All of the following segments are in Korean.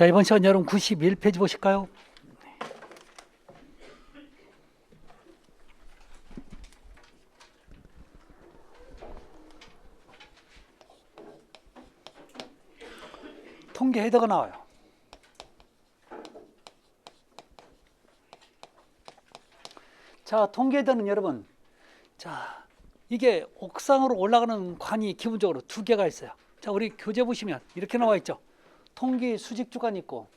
자, 이번 시간 여러분 91페이지 보실까요? 통계 헤더가 나와요. 자, 통계 헤더는 여러분, 자, 이게 옥상으로 올라가는 관이 기본적으로 두 개가 있어요. 자, 우리 교재 보시면 이렇게 나와 있죠. 통계 수직 주간이 있고,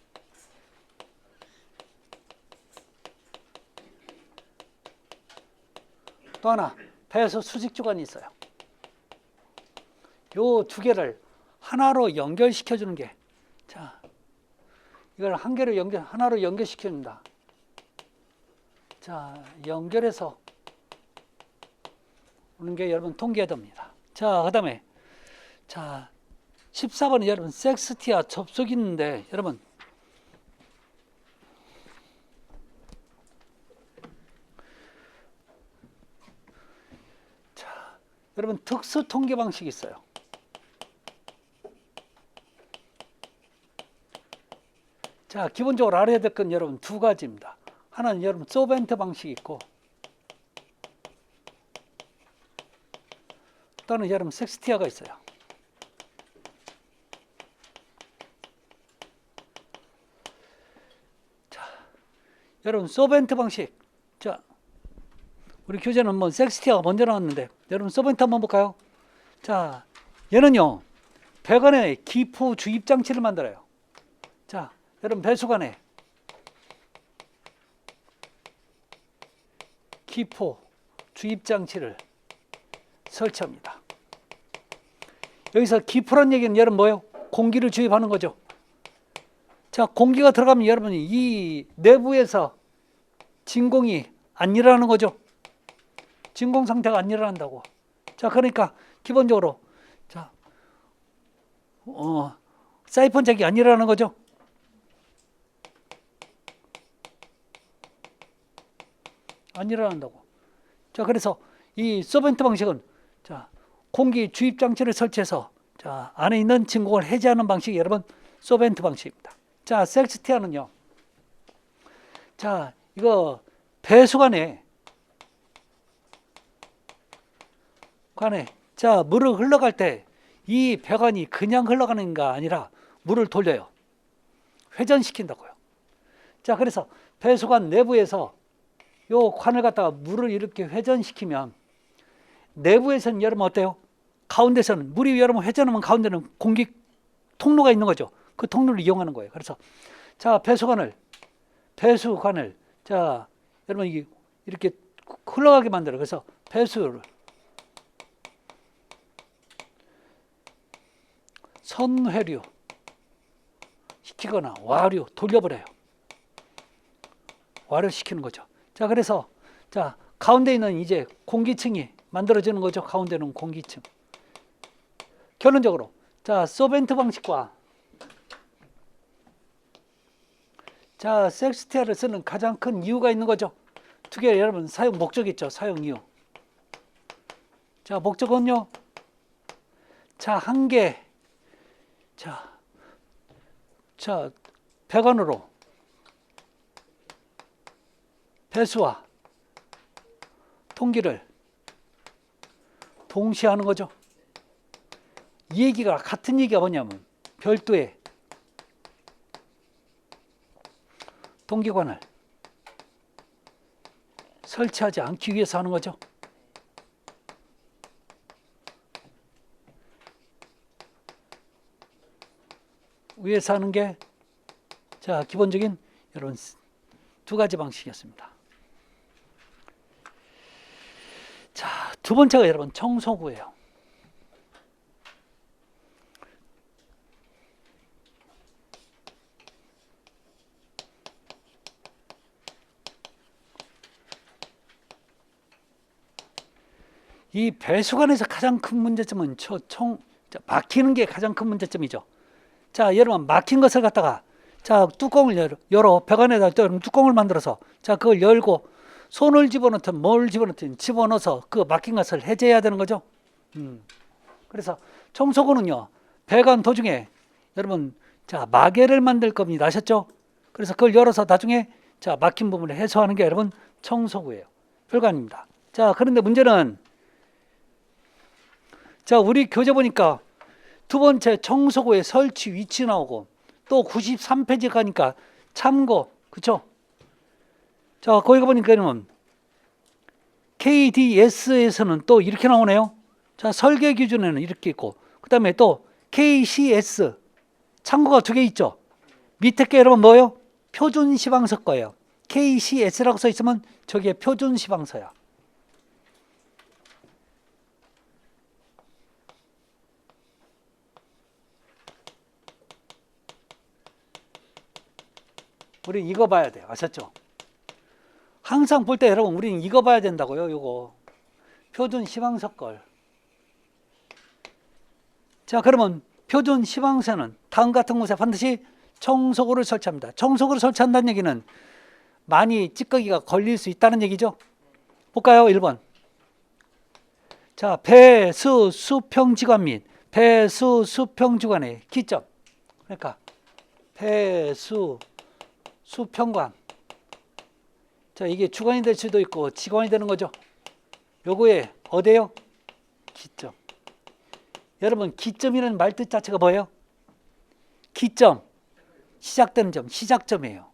또 하나 배수 수직 주간이 있어요. 요 두 개를 하나로 연결시켜 주는 게, 자, 이걸 한 개로 하나로 연결시켜 줍니다. 자, 연결해서 오는 게 여러분 통계 헤더입니다. 자, 그 다음에, 자, 14번은 여러분 섹스티아 접속이 있는데, 여러분, 자, 여러분 특수 통계 방식이 있어요. 자, 기본적으로 알아야 될 건 여러분 두 가지입니다. 하나는 여러분 소벤트 방식이 있고, 또는 여러분 섹스티아가 있어요. 자, 여러분 소벤트 방식. 자, 우리 교재는 뭐 섹스티아가 먼저 나왔는데, 여러분 소벤트 한번 볼까요? 자, 얘는요, 배관에 기포 주입 장치를 만들어요. 자, 여러분 배수관에 기포 주입 장치를 설치합니다. 여기서 기포란 얘기는 여러분 뭐예요? 공기를 주입하는 거죠. 자, 공기가 들어가면 여러분이 이 내부에서 진공이 안 일어나는 거죠. 진공 상태가 안 일어난다고. 자, 그러니까 기본적으로, 자, 사이폰 작이 안 일어나는 거죠. 안 일어난다고. 자, 그래서 이 소벤트 방식은, 자, 공기 주입 장치를 설치해서, 자, 안에 있는 진공을 해제하는 방식이 여러분 소벤트 방식입니다. 자, 섹스티아는요, 자, 이거 배수관에 자, 물을 흘러갈 때 이 배관이 그냥 흘러가는 게 아니라 물을 돌려요. 회전시킨다고요. 자, 그래서 배수관 내부에서 요 관을 갖다가 물을 이렇게 회전시키면, 내부에서는 여러분 어때요? 가운데서는 물이 여러분 회전하면 가운데는 공기 통로가 있는 거죠. 그 통로를 이용하는 거예요. 그래서, 자, 배수관을 자, 여러분 이게 이렇게 흘러가게 만들어요. 그래서 배수를 선회류 시키거나 와류 돌려버려요. 와류시키는 거죠. 자, 그래서, 자, 가운데 있는 이제 공기층이 만들어지는 거죠. 가운데는 공기층. 결론적으로, 자, 소벤트 방식과, 자, 섹스티아를 쓰는 가장 큰 이유가 있는 거죠. 두 개 여러분 사용 목적 있죠. 사용 이유. 자, 목적은요, 자, 한 개, 자, 배관으로 배수와 통기를 동시에 하는 거죠. 이 얘기가, 같은 얘기가 뭐냐면, 별도의 통기관을 설치하지 않기 위해서 하는 거죠. 위에서 하는 게, 자, 기본적인 여러분 두 가지 방식이었습니다. 자, 두 번째가 여러분 청소구예요. 이 배수관에서 가장 큰 문제점은 막히는 게 가장 큰 문제점이죠. 자, 여러분 막힌 것을 갖다가, 자, 뚜껑을 열어 배관에다 뚜껑을 만들어서, 자, 그걸 열고 손을 집어넣든 뭘 집어넣든 집어넣어서 그 막힌 것을 해제해야 되는 거죠. 그래서 청소구는요, 배관 도중에 여러분 자, 마개를 만들 겁니다. 아셨죠? 그래서 그걸 열어서 나중에 자, 막힌 부분을 해소하는 게 여러분 청소구예요. 별거 아닙니다. 자, 그런데 문제는 자, 우리 교재 보니까 두 번째 청소구의 설치 위치 나오고 또 93페이지 가니까 참고, 그쵸? 자, 거기 보니까는 KDS에서는 또 이렇게 나오네요. 자, 설계 기준에는 이렇게 있고, 그 다음에 또 KCS 참고가 두 개 있죠. 밑에 게 여러분 뭐예요? 표준 시방서 거예요. KCS라고 써 있으면 저게 표준 시방서야. 우리 이거 봐야 돼요. 아셨죠? 항상 볼 때 여러분 우리는 이거 봐야 된다고요. 요거 표준 시방서 걸. 자, 그러면 표준 시방서는 다음 같은 곳에 반드시 청소구를 설치합니다. 청소구를 설치한다는 얘기는 많이 찌꺼기가 걸릴 수 있다는 얘기죠. 볼까요? 1번. 자, 배수 수평지관 및 배수 수평주관의 기점. 그러니까 배수 수평관. 자, 이게 주관이 될 수도 있고 지관이 되는 거죠. 요거에 어디예요? 기점. 여러분, 기점이라는 말뜻 자체가 뭐예요? 기점, 시작되는 점, 시작점이에요.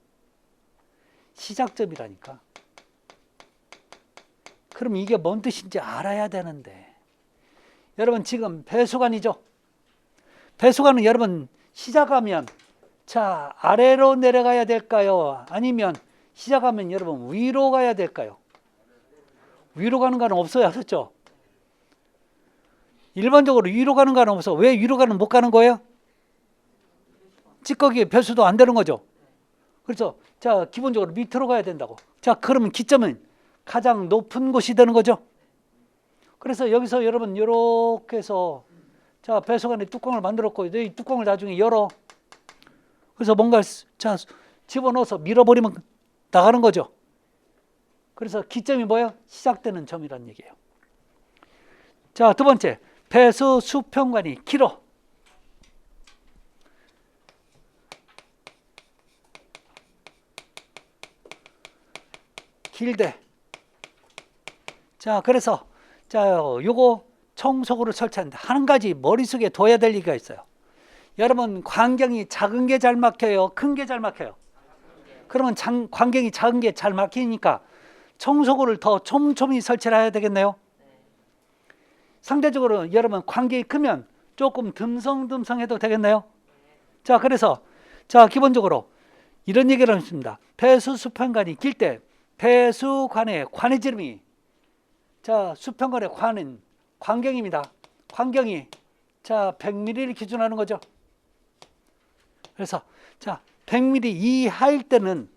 시작점이라니까. 그럼 이게 뭔 뜻인지 알아야 되는데, 여러분 지금 배수관이죠. 배수관은 여러분 시작하면 자, 아래로 내려가야 될까요? 아니면 시작하면 여러분 위로 가야 될까요? 위로 가는 가는 없어요. 하셨죠? 일반적으로 위로 가는 가는 없어. 왜 위로 가는 못 가는 거예요? 찌꺼기 배수도 안 되는 거죠. 그래서 자, 기본적으로 밑으로 가야 된다고. 자, 그러면 기점은 가장 높은 곳이 되는 거죠. 그래서 여기서 여러분 이렇게 해서 자, 배수관에 뚜껑을 만들었고 이 뚜껑을 나중에 열어. 그래서 뭔가 자, 집어넣어서 밀어버리면 나가는 거죠. 그래서 기점이 뭐예요? 시작되는 점이라는 얘기예요. 자, 두 번째, 배수 수평관이 길어. 길대. 자, 그래서 자, 요거 청소구를 설치하는데 한 가지 머릿속에 둬야 될 얘기가 있어요. 여러분, 광경이 작은 게 잘 막혀요? 큰 게 잘 막혀요? 그러면 광경이 작은 게 잘 막히니까 청소구를 더 촘촘히 설치를 해야 되겠네요. 상대적으로 여러분 광경이 크면 조금 듬성듬성해도 되겠네요. 자, 그래서 자, 기본적으로 이런 얘기를 했습니다. 배수 수평관이 길 때 배수관의 관의 지름이 자, 수평관의 관은 광경입니다. 광경이 자, 100mm를 기준하는 거죠. 그래서 자, 100mm 이하일 때는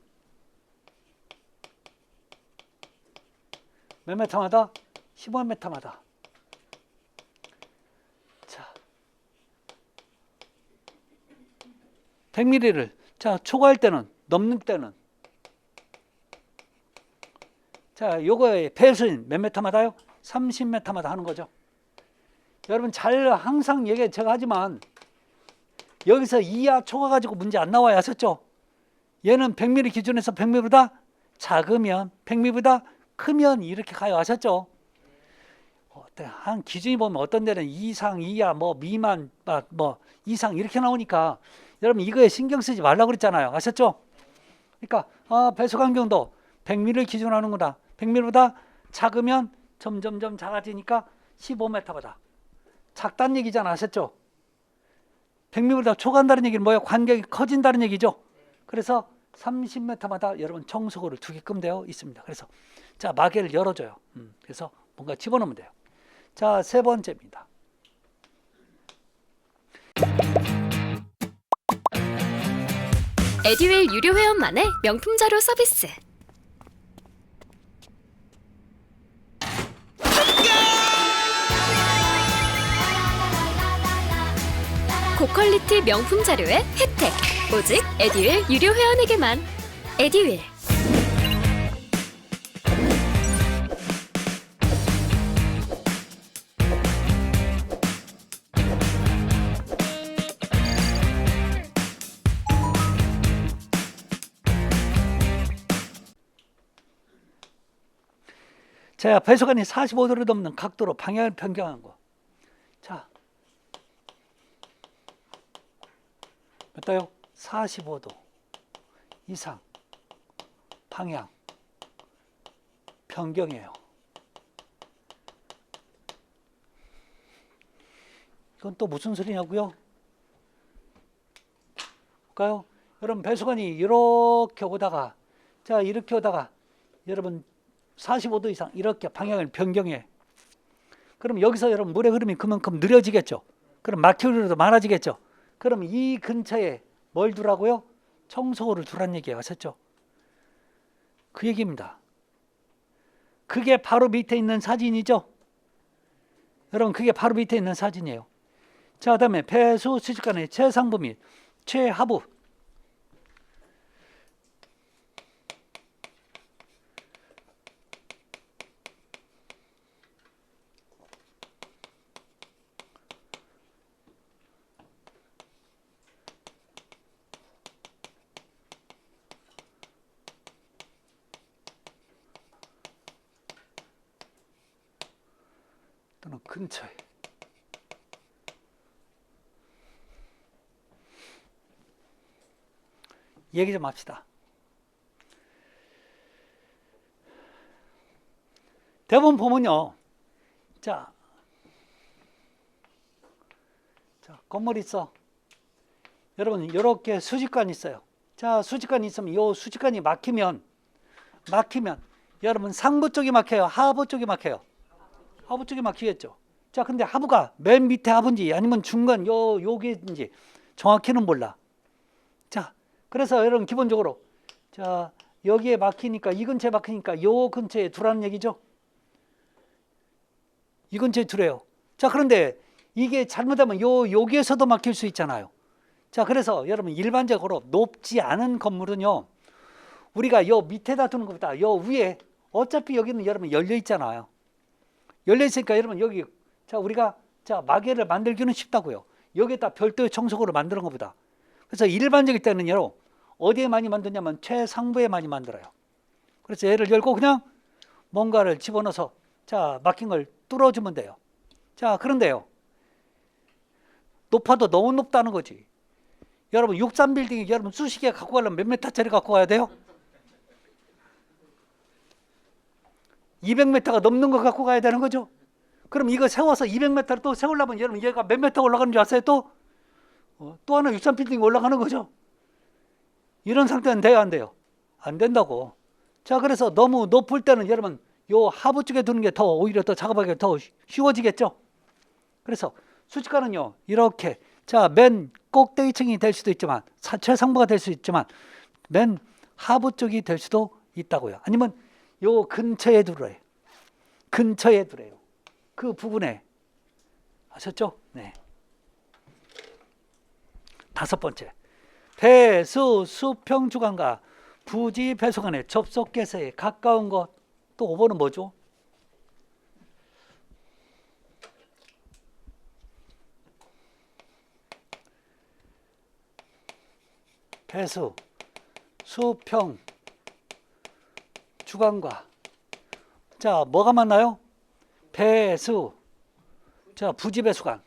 몇 메타마다? 15m마다. 자, 100mm를 자, 초과할 때는, 넘는 때는 자, 요거의 배수인 몇 메타마다요? 30m마다 하는 거죠. 여러분 잘 항상 얘기 제가 하지만 여기서 이하 초과 가지고 문제 안 나와요. 아셨죠? 얘는 100mm 기준에서 100mm보다 작으면 100mm보다 크면 이렇게 가요. 아셨죠? 한 기준이 보면 어떤 데는 이상, 이하, 뭐 미만, 뭐 이상 이렇게 나오니까 여러분 이거에 신경 쓰지 말라고 그랬잖아요. 아셨죠? 그러니까 배수 간경도 100mm를 기준으로 하는구나. 100mm보다 작으면 점점점 작아지니까 15m보다 작다는 얘기잖아. 아셨죠? 100mm보다 초과한다는 얘기는 뭐예요? 간격이 커진다는 얘기죠. 그래서 30m마다 여러분 청소구를 두 개끔 되어 있습니다. 그래서 자, 마개를 열어줘요. 그래서 뭔가 집어넣으면 돼요. 자, 세 번째입니다. 에듀윌 유료 회원만의 명품 자료 서비스. 고퀄리티 명품 자료의 혜택. 오직 에듀윌 유료 회원에게만. 에듀윌. 자, 배수관이 45도를 넘는 각도로 방향을 변경한 거. 자, 몇 도요? 45도 이상 방향 변경해요. 이건 또 무슨 소리냐고요? 볼까요? 여러분 배수관이 이렇게 오다가 자 이렇게 오다가 여러분 45도 이상 이렇게 방향을 변경해. 그럼 여기서 여러분 물의 흐름이 그만큼 느려지겠죠. 그럼 막힐 일도 많아지겠죠. 그럼 이 근처에 뭘 두라고요? 청소호를 두란 얘기예요. 아셨죠? 그 얘기입니다. 그게 바로 밑에 있는 사진이죠. 여러분 그게 바로 밑에 있는 사진이에요. 자, 그다음에 배수 수직관의 최상부 및 최하부. 또는 근처에. 얘기 좀 합시다. 대부분 보면요. 자, 건물 있어. 여러분 이렇게 수직관 있어요. 자, 수직관이 있으면 이 수직관이 막히면 여러분 상부 쪽이 막혀요. 하부 쪽이 막혀요. 하부 쪽이 막히겠죠. 자, 근데 하부가 맨 밑에 하부인지 아니면 중간 요게인지 정확히는 몰라. 자, 그래서 여러분 기본적으로 자 여기에 막히니까 이 근처에 막히니까 요 근처에 두라는 얘기죠. 이 근처에 두래요. 자, 그런데 이게 잘못하면 여기에서도 막힐 수 있잖아요. 자, 그래서 여러분 일반적으로 높지 않은 건물은요 우리가 요 밑에다 두는 것보다 요 위에 어차피 여기는 여러분 열려 있잖아요. 열려 있으니까 여러분 여기 자 우리가 자 마개를 만들기는 쉽다고요. 여기에다 별도의 청소구를 만드는 것보다. 그래서 일반적일 때는요 어디에 많이 만드냐면 최상부에 많이 만들어요. 그래서 얘를 열고 그냥 뭔가를 집어넣어서 자 막힌 걸 뚫어주면 돼요. 자, 그런데요 높아도 너무 높다는 거지. 여러분 63빌딩이 여러분 수십 개 갖고 가려면 몇 메타짜리 갖고 가야 돼요? 200m가 넘는 거 갖고 가야 되는 거죠. 그럼 이거 세워서 200m를 또 세우려면 여러분 얘가 몇 메타 올라가는 줄 아세요? 또 하나 63빌딩이 올라가는 거죠. 이런 상태는 돼요, 안 돼요? 안 된다고. 자, 그래서 너무 높을 때는 여러분 요 하부 쪽에 두는 게 더 오히려 더 작업하기 더 쉬워지겠죠. 그래서 수직관은요 이렇게 자 맨 꼭대기층이 될 수도 있지만 최상부가 될 수 있지만 맨 하부 쪽이 될 수도 있다고요. 아니면 요 근처에 두래요. 근처에 두래요. 그 부분에. 아셨죠? 네. 다섯 번째, 배수 수평 주간과 부지 배수관의 접속계서에 가까운 것. 또 5번은 뭐죠? 배수 수평 주간과 자 뭐가 맞나요? 배수 자 부지 배수관.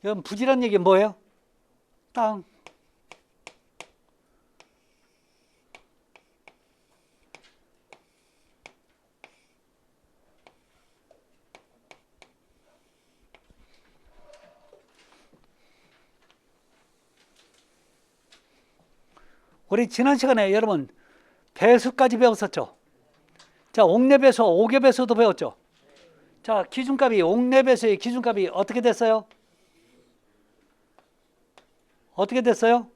여러분 부지란 얘기 뭐예요? 땅. 우리 지난 시간에 여러분 배수까지 배웠었죠. 자, 옥내배수, 오개배수도 배웠죠. 자, 기준값이 옥내배수의 기준값이 어떻게 됐어요? 어떻게 됐어요?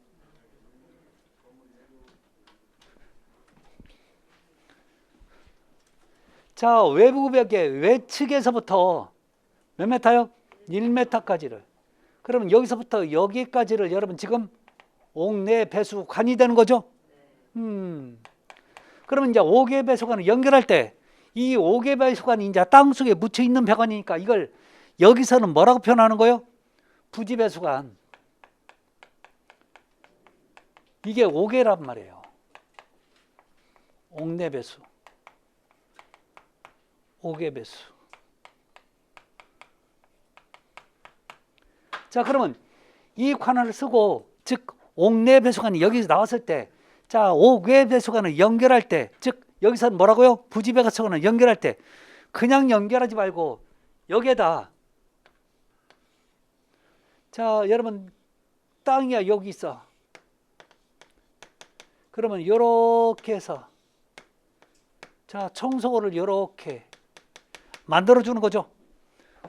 자, 외부 벽의 외측에서부터 몇 메타요? 1m까지를. 그러면 여기서부터 여기까지를 여러분 지금 옥내 배수관이 되는 거죠. 그러면 이제 옥외 배수관을 연결할 때 이 옥외 배수관이 이제 땅속에 묻혀 있는 배관이니까 이걸 여기서는 뭐라고 표현하는 거예요? 부지 배수관. 이게 5개란 말이에요. 옥내 배수. 5개 배수. 자, 그러면 이 관할을 쓰고, 즉 옥내 배수관이 여기서 나왔을 때, 자, 5개 배수관을 연결할 때, 즉 여기서는 뭐라고요? 부지배가처관을 연결할 때 그냥 연결하지 말고 여기에다, 자, 여러분 땅이야 여기 있어. 그러면 요렇게 해서, 자, 청소를 요렇게 만들어 주는 거죠.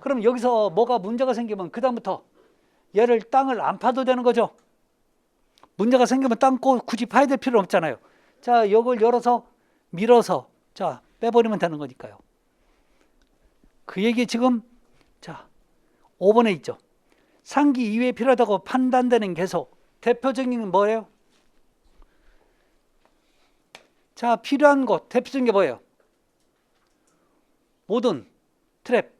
그럼 여기서 뭐가 문제가 생기면 그 다음부터 얘를 땅을 안 파도 되는 거죠. 문제가 생기면 땅 굳이 파야 될 필요는 없잖아요. 자, 이걸 열어서 밀어서, 자, 빼버리면 되는 거니까요. 그 얘기 지금, 자, 5번에 있죠. 상기 이외에 필요하다고 판단되는 개소. 대표적인 건 뭐예요? 자, 필요한 것 대표적인 게 뭐예요? 모든 트랩.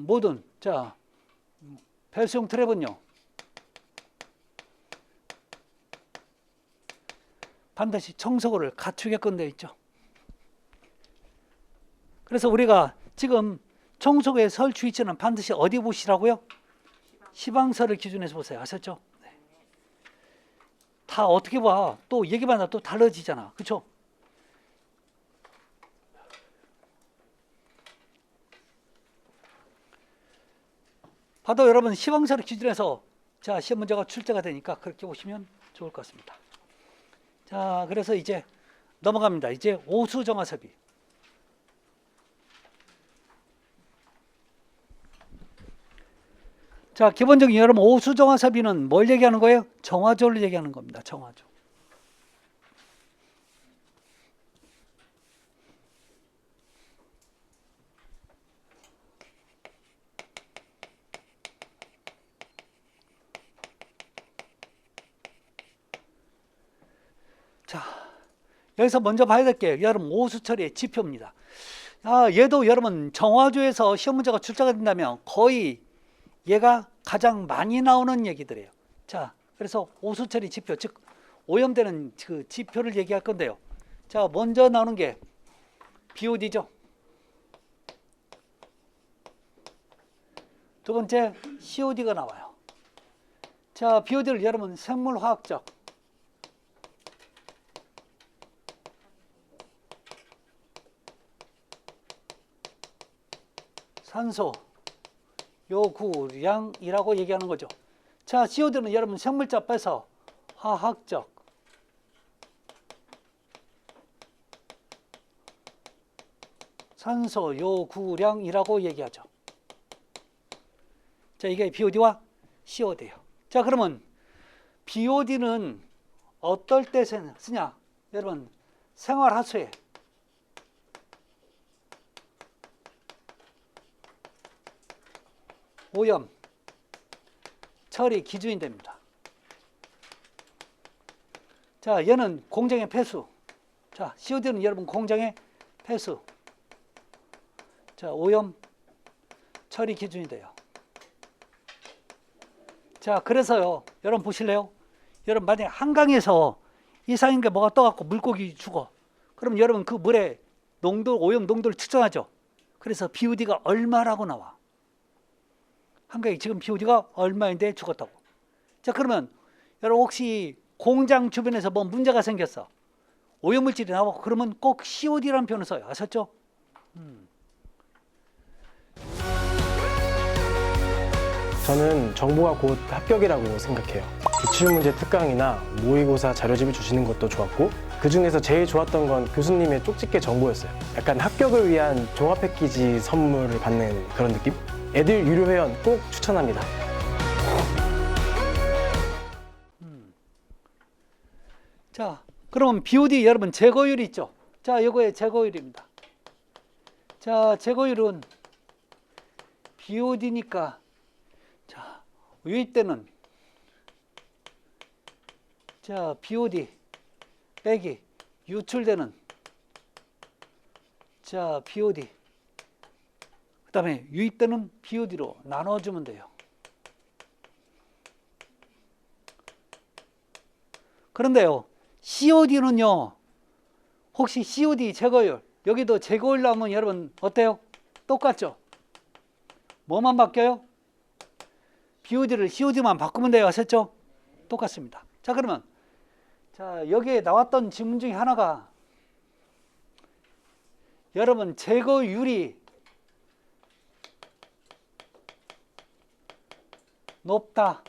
모든, 자, 배수용 트랩은요, 반드시 청소를 갖추게끔 되어 있죠. 그래서 우리가 지금 청소기의 설치 위치는 반드시 어디 보시라고요? 시방서를 기준해서 보세요. 아셨죠? 네. 다 어떻게 봐? 또 얘기마다 또 달라지잖아. 그렇죠? 봐도 여러분 시방서를 기준해서, 자, 시험 문제가 출제가 되니까 그렇게 보시면 좋을 것 같습니다. 자, 그래서 이제 넘어갑니다. 이제 오수정화섭이. 자, 기본적인 여러분 오수정화섭이는 뭘 얘기하는 거예요? 정화조를 얘기하는 겁니다. 정화조. 자, 여기서 먼저 봐야 될 게 여러분 오수처리의 지표입니다. 얘도 여러분 정화조에서 시험 문제가 출제가 된다면 거의 얘가 가장 많이 나오는 얘기들이에요. 자, 그래서 오수처리 지표, 즉 오염되는 그 지표를 얘기할 건데요. 자, 먼저 나오는 게 BOD죠. 두 번째 COD가 나와요. 자, BOD를 여러분 생물화학적, 산소 요구량이라고 얘기하는 거죠. 자, COD는 여러분 생물자 빼서 화학적, 산소 요구량이라고 얘기하죠. 자, 이게 BOD와 COD예요. 자, 그러면 BOD는 어떨 때 쓰냐? 여러분 생활하수에, 오염 처리 기준이 됩니다. 자, 얘는 공정의 폐수. 자, COD는 여러분 공정의 폐수. 자, 오염 처리 기준이 돼요. 자, 그래서요, 여러분 보실래요? 여러분 만약에 한강에서 이상인 게 뭐가 떠갖고 물고기 죽어. 그럼 여러분 그 물에 농도, 오염 농도를 측정하죠. 그래서 BOD가 얼마라고 나와. 한강에 지금 BOD가 얼마인데 죽었다고. 자, 그러면 여러분 혹시 공장 주변에서 뭐 문제가 생겼어. 오염물질이 나오고 그러면 꼭 COD라는 표현을 써요. 아셨죠? 저는 정보가 곧 합격이라고 생각해요. 기출문제 특강이나 모의고사 자료집을 주시는 것도 좋았고, 그 중에서 제일 좋았던 건 교수님의 쪽집게 정보였어요. 약간 합격을 위한 종합 패키지 선물을 받는 그런 느낌? 애들 유료 회원 꼭 추천합니다. 자, 그러면 BOD 여러분 제거율이 있죠. 자, 이거의 제거율입니다. 자, 제거율은 BOD니까, 자, 유입되는, 자, BOD 빼기 유출되는, 자, BOD, 그 다음에 유입되는 BOD로 나눠주면 돼요. 그런데요, COD는요, 혹시 COD 제거율, 여기도 제거율 나오면 여러분 어때요? 똑같죠? 뭐만 바뀌어요? BOD를 COD만 바꾸면 돼요. 아셨죠? 똑같습니다. 자, 그러면 자, 여기에 나왔던 질문 중에 하나가 여러분 제거율이 높다.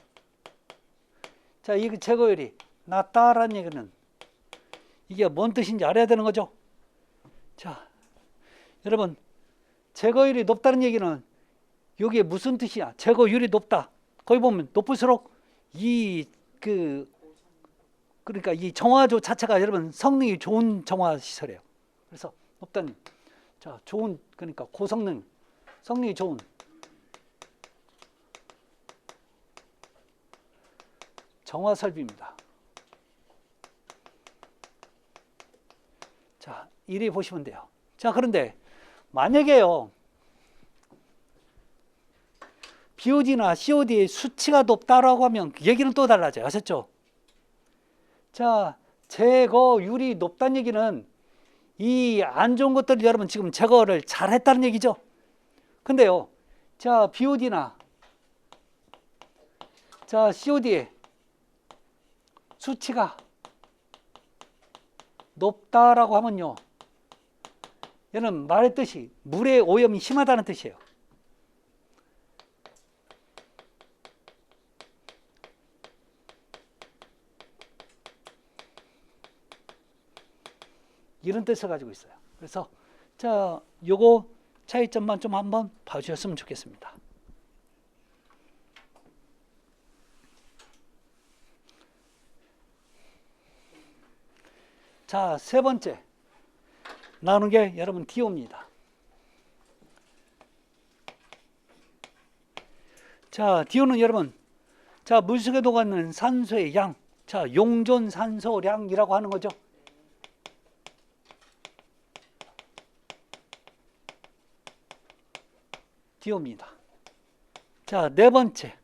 자, 이 제거율이 낮다라는 얘기는 이게 뭔 뜻인지 알아야 되는 거죠. 자, 여러분 제거율이 높다는 얘기는 여기에 무슨 뜻이야? 제거율이 높다. 거기 보면 높을수록 그러니까 이 정화조 자체가 여러분 성능이 좋은 정화 시설이에요. 그래서 높다는, 자, 좋은, 그러니까 고성능, 성능이 좋은 정화 설비입니다. 자, 이리 보시면 돼요. 자, 그런데 만약에요, BOD나 COD의 수치가 높다라고 하면 얘기는 또 달라져요. 아셨죠? 자, 제거율이 높다는 얘기는 이 안 좋은 것들을 여러분 지금 제거를 잘 했다는 얘기죠. 근데요, 자, BOD나 자, COD의 수치가 높다라고 하면요, 얘는 말했듯이 물의 오염이 심하다는 뜻이에요. 이런 뜻을 가지고 있어요. 그래서 자, 요거 차이점만 좀 한번 봐주셨으면 좋겠습니다. 자, 세 번째 나오는 게 여러분 DO입니다. 자, DO는 여러분, 자, 물속에 녹아있는 산소의 양, 자, 용존 산소량이라고 하는 거죠. DO입니다. 자, 네 번째,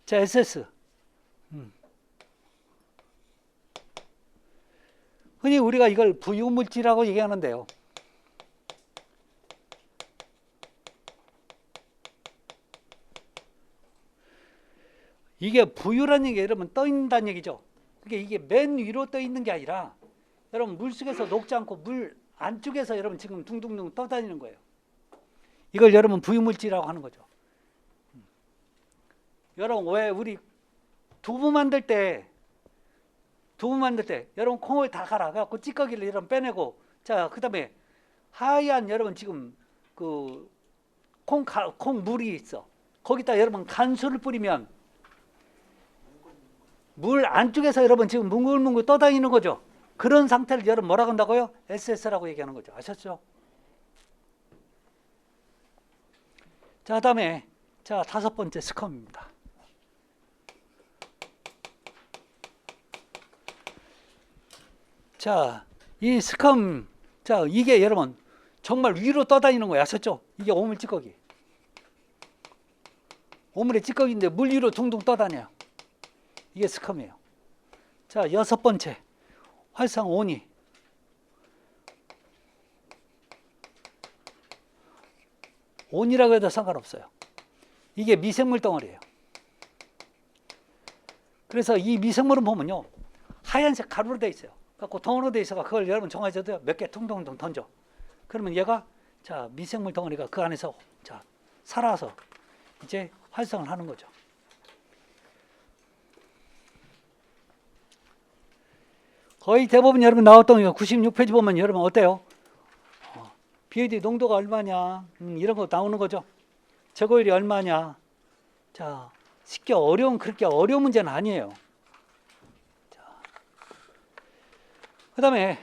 자, SS. 흔히 우리가 이걸 부유물질이라고 얘기하는데요. 이게 부유라는 얘기 여러분 떠 있다는 얘기죠. 그러니까 이게 맨 위로 떠 있는 게 아니라 여러분 물속에서 녹지 않고 물 안쪽에서 여러분 지금 둥둥둥 떠다니는 거예요. 이걸 여러분 부유물질이라고 하는 거죠. 여러분 왜 우리 두부 만들 때 여러분 콩을 다 갈아 갖고 찌꺼기를 여러분 빼내고, 자, 그다음에 하얀 여러분 지금 그 콩 물이 있어. 거기다 여러분 간수를 뿌리면 물 안쪽에서 여러분 지금 뭉글뭉글 떠다니는 거죠. 그런 상태를 여러분 뭐라고 한다고요? SS라고 얘기하는 거죠. 아셨죠? 자, 그다음에 자, 다섯 번째 스컴입니다. 자, 이 스컴, 자, 이게 여러분 정말 위로 떠다니는 거예요. 아셨죠? 이게 오물 찌꺼기. 오물의 찌꺼기인데 물 위로 둥둥 떠다녀요. 이게 스컴이에요. 자, 여섯 번째 활성 온이. 온이라고 해도 상관없어요. 이게 미생물 덩어리예요. 그래서 이 미생물은 보면요, 하얀색 가루로 되어 있어요. 갖고 덩어리로 되어 있어가 그걸 여러분 정화해줘도 몇 개 퉁퉁퉁 던져. 그러면 얘가 자, 미생물 덩어리가 그 안에서 자, 살아서 이제 활성을 하는 거죠. 거의 대부분 여러분 나왔던 이거 96페이지 보면 여러분 어때요? BOD 농도가 얼마냐, 이런 거 나오는 거죠. 제거율이 얼마냐. 자, 쉽게 그렇게 어려운 문제는 아니에요. 그 다음에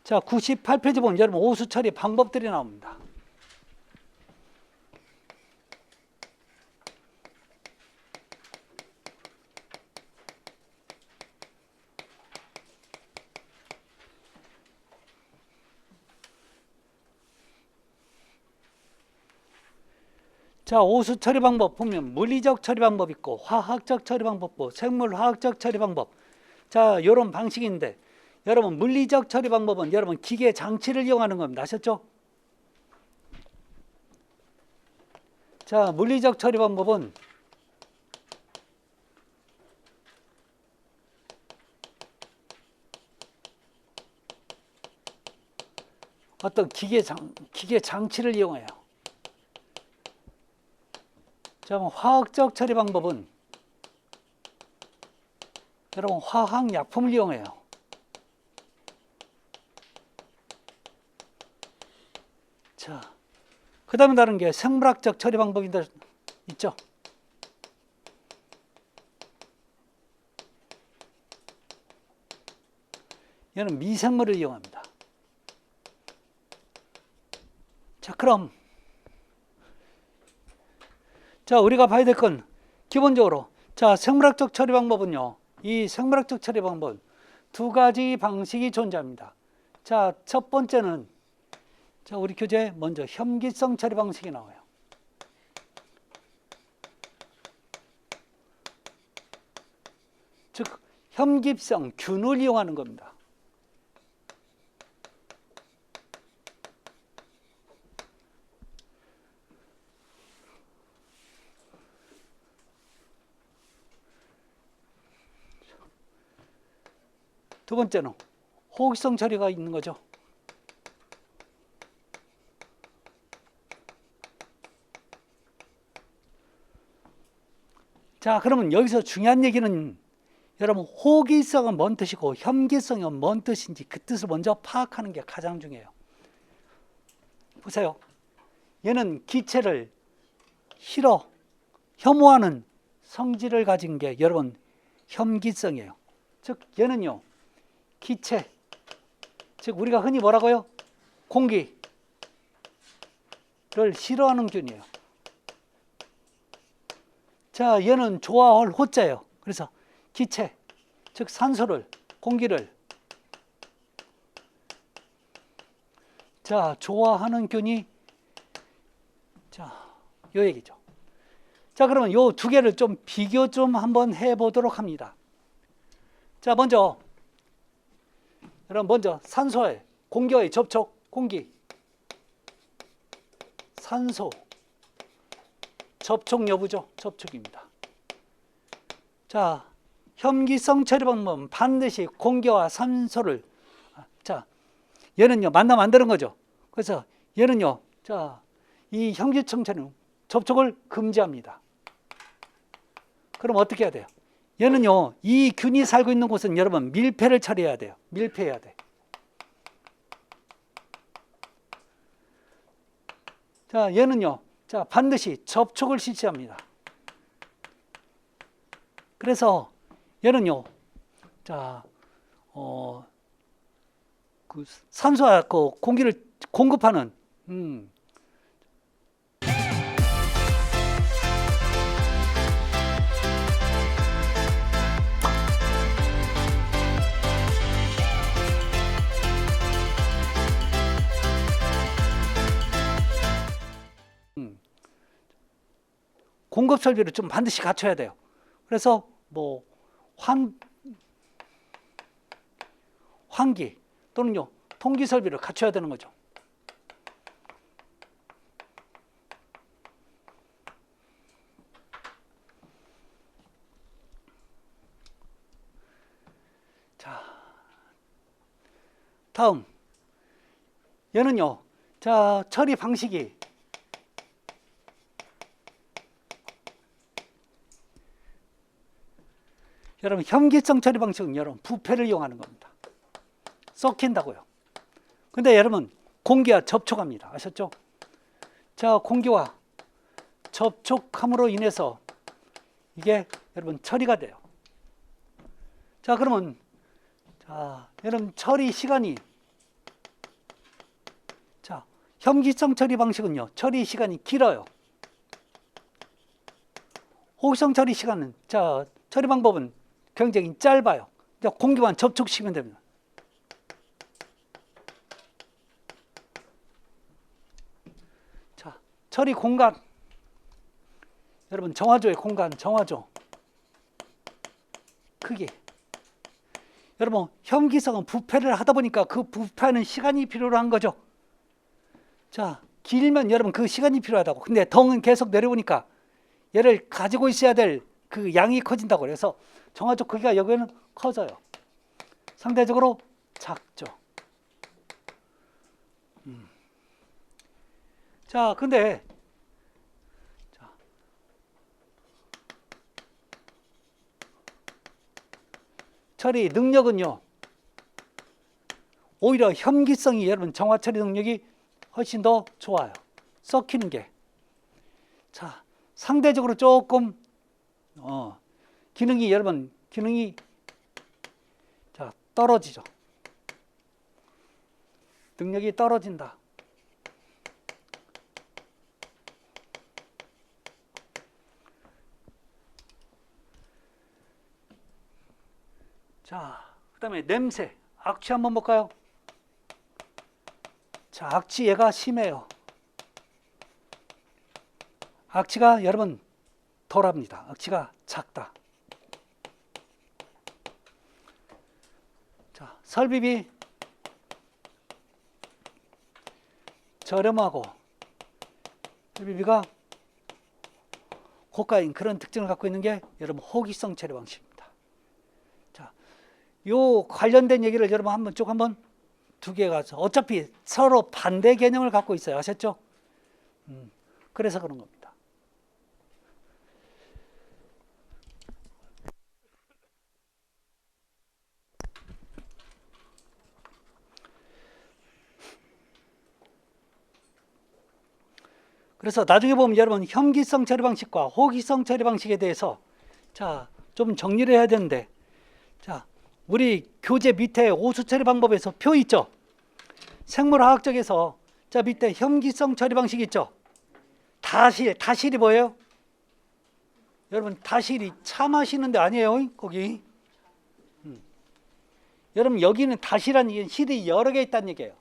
자, 98페이지 보면 여러분 오수 처리 방법들이 나옵니다. 자, 오수 처리 방법 보면 물리적 처리 방법 있고 화학적 처리 방법 있고 생물 화학적 처리 방법. 자, 이런 방식인데 여러분 물리적 처리 방법은 여러분 기계 장치를 이용하는 겁니다. 아셨죠? 자, 물리적 처리 방법은 어떤 기계 장치를 이용해요. 자, 화학적 처리 방법은 여러분 화학약품을 이용해요. 자, 그 다음에 다른 게 생물학적 처리 방법이 있죠. 얘는 미생물을 이용합니다. 자, 그럼 자, 우리가 봐야 될 건 기본적으로 자, 생물학적 처리 방법은요. 이 생물학적 처리 방법은 두 가지 방식이 존재합니다. 자, 첫 번째는 자, 우리 교재에 먼저 혐기성 처리 방식이 나와요. 즉 혐기성 균을 이용하는 겁니다. 두 번째는 호기성 처리가 있는 거죠. 자, 그러면 여기서 중요한 얘기는 여러분 호기성은 뭔 뜻이고 혐기성은 뭔 뜻인지 그 뜻을 먼저 파악하는 게 가장 중요해요. 보세요. 얘는 기체를 혐오하는 성질을 가진 게 여러분 혐기성이에요. 즉 얘는요. 기체, 즉 우리가 흔히 뭐라고요? 공기를 싫어하는 균이에요. 자, 얘는 좋아할 호자예요. 그래서 기체, 즉 산소를, 공기를 자, 좋아하는 균이 자, 요 얘기죠. 자, 그러면 요 두 개를 좀 비교 좀 한번 해보도록 합니다. 자, 먼저 산소의 공기와의 접촉, 공기, 산소, 접촉 여부죠. 접촉입니다. 자, 혐기성 처리 방법은 반드시 공기와 산소를 자, 얘는요 만나면 안 되는 거죠. 그래서 얘는요, 자, 이 혐기성 처리는 접촉을 금지합니다. 그럼 어떻게 해야 돼요? 얘는요, 이 균이 살고 있는 곳은 여러분 밀폐를 처리해야 돼요. 밀폐해야 돼. 자, 얘는요, 자, 반드시 접촉을 실시합니다. 그래서 얘는요, 자, 그 산소와 그 공기를 공급하는 공급 설비를 좀 반드시 갖춰야 돼요. 그래서 뭐 환기 또는요 통기 설비를 갖춰야 되는 거죠. 자, 다음 얘는요, 자, 처리 방식이 여러분 혐기성 처리 방식은 여러분 부패를 이용하는 겁니다. 썩힌다고요. 근데 여러분 공기와 접촉합니다. 아셨죠? 자, 공기와 접촉함으로 인해서 이게 여러분 처리가 돼요. 자, 그러면 자, 여러분 처리 시간이 자, 혐기성 처리 방식은요 처리 시간이 길어요. 호기성 처리 시간은 자, 처리 방법은 굉장히 짧아요. 공기만 접촉시키면 됩니다. 자, 처리 공간. 여러분 정화조의 공간, 정화조 크기. 여러분 현기성은 부패를 하다 보니까 그 부패하는 시간이 필요한 거죠. 자, 길면 여러분 그 시간이 필요하다고. 근데 덩은 계속 내려오니까 얘를 가지고 있어야 될 그 양이 커진다고. 그래서 정화조 크기가 여기는 커져요. 상대적으로 작죠. 자, 근데 자, 처리 능력은요, 오히려 현기성이 여러분 정화 처리 능력이 훨씬 더 좋아요. 썩히는 게. 자, 상대적으로 조금 기능이 여러분 기능이 자 떨어지죠. 능력이 떨어진다. 자, 그다음에 냄새. 악취 한번 볼까요? 자, 악취 얘가 심해요. 악취가 여러분 덜합니다. 악취가 작다. 자, 설비비 저렴하고 설비비가 고가인 그런 특징을 갖고 있는 게 여러분 호기성 처리 방식입니다. 자, 요 관련된 얘기를 여러분 한번 두 개가 어차피 서로 반대 개념을 갖고 있어요. 아셨죠? 그래서 그런 겁니다. 그래서 나중에 보면 여러분 현기성 처리 방식과 호기성 처리 방식에 대해서 자, 좀 정리를 해야 되는데, 자, 우리 교재 밑에 오수 처리 방법에서 표 있죠? 생물화학적에서 자 밑에 현기성 처리 방식 있죠? 다실이 뭐예요? 여러분 다실이 차 마시는 데 아니에요? 거기. 여러분 여기는 다시라는 게 실이 여러 개 있다는 얘기예요.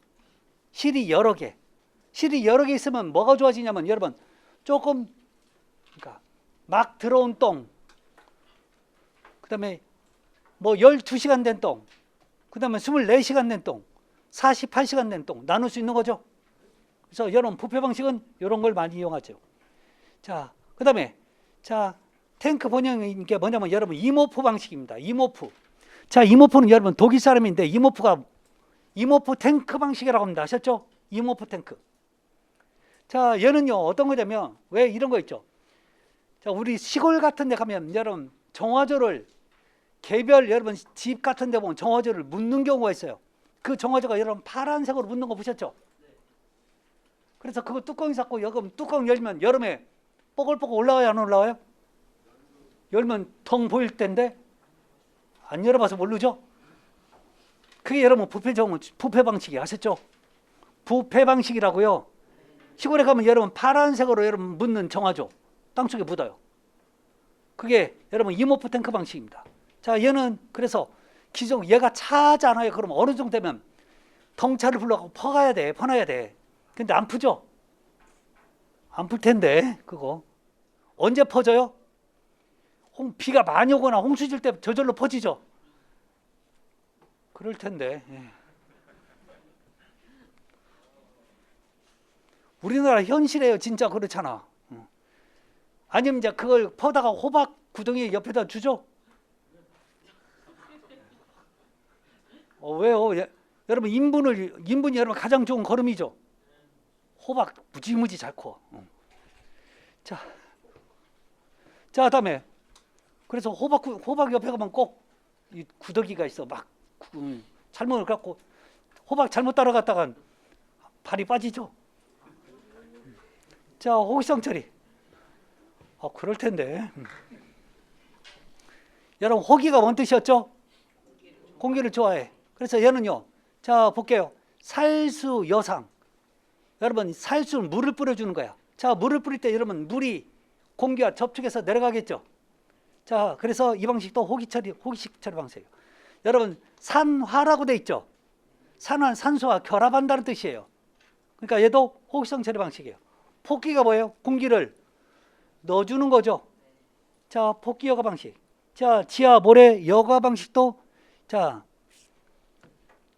실이 여러 개. 실이 여러 개 있으면 뭐가 좋아지냐면 여러분 조금 그러니까 막 들어온 똥, 그다음에 뭐 12시간 된 똥, 그다음에 24시간 된 똥, 48시간 된 똥 나눌 수 있는 거죠. 그래서 여러분 부패 방식은 이런 걸 많이 이용하죠. 자, 그다음에 자 탱크 번역인 게 뭐냐면 여러분 이모프 방식입니다. 이모프. 자, 이모프는 여러분 독일 사람인데 이모프 탱크 방식이라고 합니다. 아셨죠? 이모프 탱크. 자, 얘는요 어떤 거냐면 왜 이런 거 있죠? 자, 우리 시골 같은 데 가면 여러분 정화조를 개별 여러분 집 같은 데 보면 정화조를 묻는 경우가 있어요. 그 정화조가 여러분 파란색으로 묻는 거 보셨죠? 그래서 그거 뚜껑이 닫고 여기 뚜껑 열면 여름에 뽀글뽀글 올라와요, 안 올라와요? 열면 텅 보일 텐데 안 열어봐서 모르죠? 그게 여러분 부패 방식이 아셨죠? 부패 방식이라고요. 시골에 가면 여러분 파란색으로 여러분 묻는 정화조 땅속에 묻어요. 그게 여러분 이모프 탱크 방식입니다. 자, 얘는 그래서 기존 얘가 차잖아요. 그럼 어느 정도 되면 덩차를 불러가고 퍼가야 돼, 퍼놔야 돼. 근데 안 푸죠? 안 풀 텐데 그거 언제 퍼져요? 비가 많이 오거나 홍수질 때 저절로 퍼지죠. 그럴 텐데. 우리나라 현실이에요. 진짜 그렇잖아. 아니면 이제 그걸 퍼다가 호박 구덩이 옆에다 주죠? 왜요? 여러분 인분이 여러분 가장 좋은 거름이죠. 호박 무지무지 잘 커. 자, 그다음에 그래서 호박 옆에 가면 꼭 이 구더기가 있어. 막 잘못 갖고 호박 잘못 따라갔다간 발이 빠지죠. 자, 호기성 처리. 그럴 텐데. 여러분 호기가 뭔 뜻이었죠? 공기를 좋아해. 그래서 얘는요. 자, 볼게요. 살수 여상. 여러분 살수는 물을 뿌려주는 거야. 자, 물을 뿌릴 때 여러분 물이 공기와 접촉해서 내려가겠죠. 자, 그래서 이 방식도 호기식 처리 방식이에요. 여러분 산화라고 돼 있죠. 산화는 산소와 결합한다는 뜻이에요. 그러니까 얘도 호기성 처리 방식이에요. 폭기가 뭐예요? 공기를 넣어주는 거죠. 자, 폭기 여과 방식. 자, 지하 모래 여과 방식도 자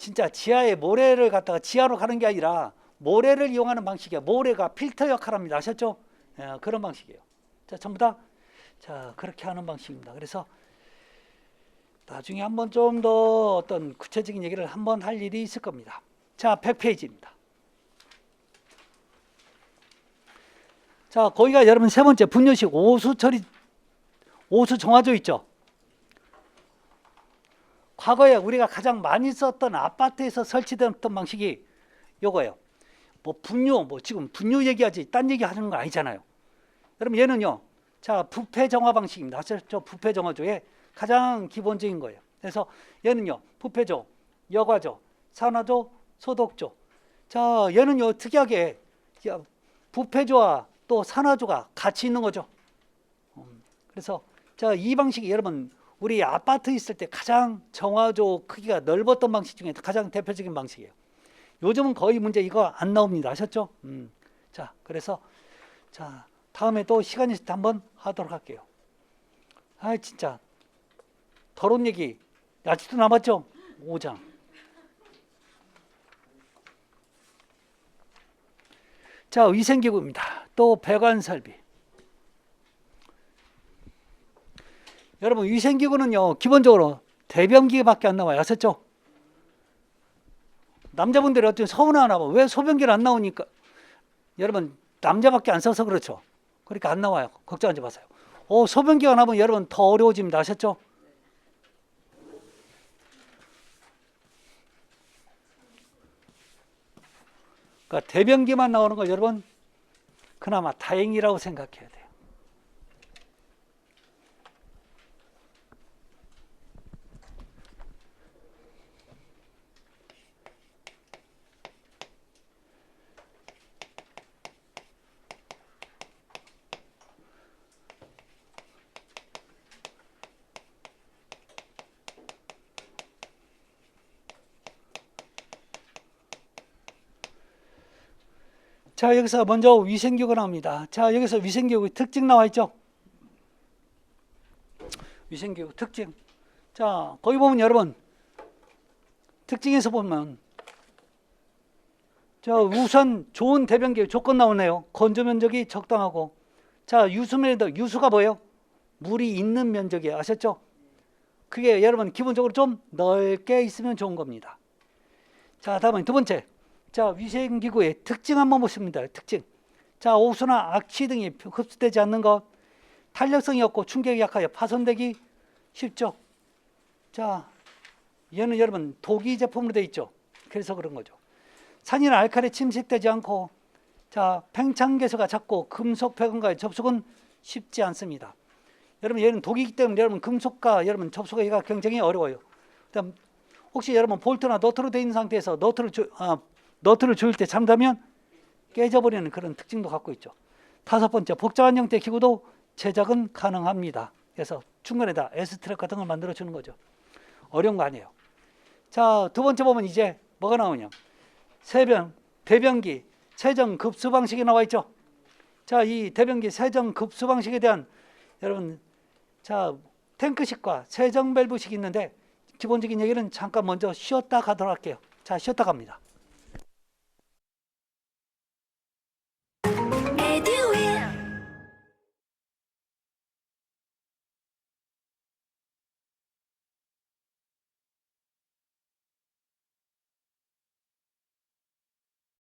진짜 지하에 모래를 갖다가 지하로 가는 게 아니라 모래를 이용하는 방식이에요. 모래가 필터 역할을 합니다. 아셨죠? 예, 그런 방식이에요. 자, 전부 다 자, 그렇게 하는 방식입니다. 그래서 나중에 한번 좀 더 어떤 구체적인 얘기를 한번 할 일이 있을 겁니다. 자, 100페이지입니다. 자, 거기가 여러분 세 번째 분뇨식 오수 처리, 오수 정화조 있죠? 과거에 우리가 가장 많이 썼던 아파트에서 설치됐던 방식이 요거예요. 뭐 분뇨, 뭐 지금 분뇨 얘기하지 딴 얘기 하는 거 아니잖아요. 여러분 얘는요, 자, 부패 정화 방식입니다. 아셨죠? 부패 정화조의 가장 기본적인 거예요. 그래서 얘는요, 부패조, 여과조, 산화조, 소독조. 자, 얘는요, 특이하게 부패조와 또 산화조가 같이 있는 거죠. 그래서 자, 이 방식이 여러분 우리 아파트 있을 때 가장 정화조 크기가 넓었던 방식 중에 가장 대표적인 방식이에요. 요즘은 거의 문제 이거 안 나옵니다. 아셨죠? 자, 그래서 자, 다음에 또 시간 있을 때 한번 하도록 할게요. 아, 진짜 더러운 얘기 아직도 남았죠? 5장. 자, 위생기구입니다. 또 배관 설비. 여러분 위생기구는요, 기본적으로 대변기밖에 안 나와요. 아셨죠? 남자분들이 어떻게 서운하나 봐. 왜 소변기를 안 나오니까? 여러분 남자밖에 안 써서 그렇죠. 그러니까 안 나와요. 걱정하지 마세요. 소변기가 나면 여러분 더 어려워집니다. 아셨죠? 그러니까 대변기만 나오는 거 여러분 그나마 다행이라고 생각해야 돼요. 자, 여기서 먼저 위생기구 나옵니다. 자, 여기서 위생기구 특징 나와 있죠? 위생기구 특징. 자, 거기 보면 여러분 특징에서 보면 자, 우선 좋은 대변기 조건 나오네요. 건조 면적이 적당하고. 자, 유수면적, 유수가 뭐예요? 물이 있는 면적이에요. 아셨죠? 그게 여러분 기본적으로 좀 넓게 있으면 좋은 겁니다. 자, 다음은 두 번째. 자, 위생기구의 특징 한번 보십니다. 특징. 자, 오수나 악취 등이 흡수되지 않는 것, 탄력성이 없고 충격이 약하여 파손되기 쉽죠. 자, 얘는 여러분 독이 제품으로 되어 있죠. 그래서 그런 거죠. 산이나 알칼리 침식되지 않고, 자, 팽창개수가 작고 금속 배관과의 접촉은 쉽지 않습니다. 여러분 얘는 독이기 때문에 여러분 금속과 여러분 접촉하기가 굉장히 어려워요. 그다음 혹시 여러분 볼트나 너트로 되어 있는 상태에서 너트를 조일 때 잠자면 깨져버리는 그런 특징도 갖고 있죠. 다섯 번째, 복잡한 형태의 기구도 제작은 가능합니다. 그래서 중간에다 S트랙 같은 걸 만들어 주는 거죠. 어려운 거 아니에요. 자, 두 번째 보면 이제 뭐가 나오냐? 대변기 세정 급수 방식이 나와 있죠. 자, 이 대변기 세정 급수 방식에 대한 여러분, 자, 탱크식과 세정 밸브식이 있는데 기본적인 얘기는 잠깐 먼저 쉬었다 가도록 할게요. 자, 쉬었다 갑니다.